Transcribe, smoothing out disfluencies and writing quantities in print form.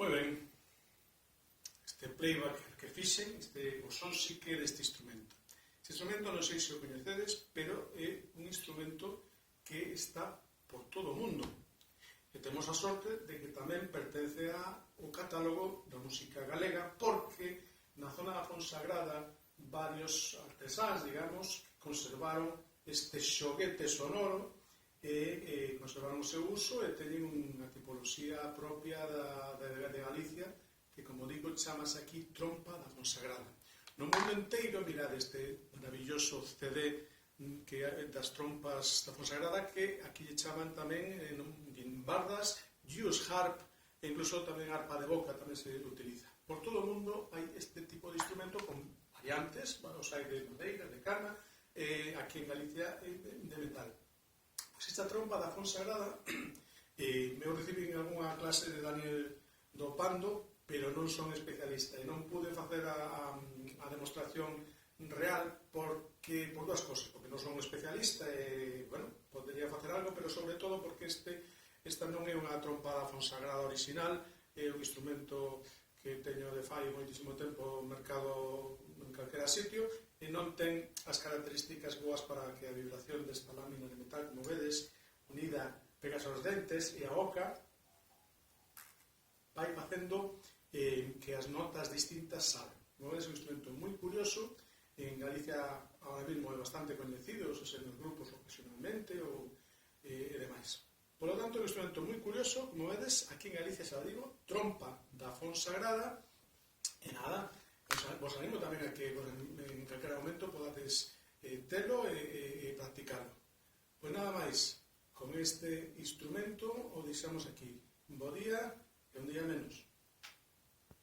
Moi ben, este playback que fixen, o son sí que deste instrumento. Este instrumento non sei se o coñecedes, pero é un instrumento que está por todo o mundo. E temos a sorte de que tamén pertence ao catálogo da música galega, porque na zona da Fonsagrada varios artesáns, digamos, conservaron este xoguete sonoro e conservaron o seu uso e teñen unha tipoloxía propia de Galicia que, como digo, chamase aquí trompa da Fonsagrada. No mundo inteiro, mirad este maravilloso CD das trompas da Fonsagrada, que aquí lle chaman tamén guimbardas, Jews harp e incluso tamén arpa de boca tamén se utiliza. Por todo o mundo hai este tipo de instrumento con variantes, os hai de madeira, de cana, aquí en Galicia de metal. Esta trompa da Fonsagrada eu recibín algunha clase de Daniel do Pando, pero non son especialista e non pude facer a demostración real por dúas cosas, porque non son especialista e, bueno, podería facer algo, pero sobre todo porque esta non é unha trompa da Fonsagrada original, é un instrumento que teño de fai moitísimo tempo no mercado en calquera sitio e non ten as características boas para que a vibración desta lámina de metal, como vedes, unida, pegas aos dentes e a boca, vai facendo que as notas distintas saben. Como vedes, é un instrumento moi curioso, en Galicia ahora mesmo é bastante coñecido, se nos grupos ocasionalmente e demais. Por lo tanto, é un instrumento moi curioso, como vedes, aquí en Galicia, xa digo, trompa da Fonsagrada, e nada, vos animo tamén a que en calquera momento podades telo e practicalo. Pois nada máis, con este instrumento o deixamos aquí. Un bo día e un día menos.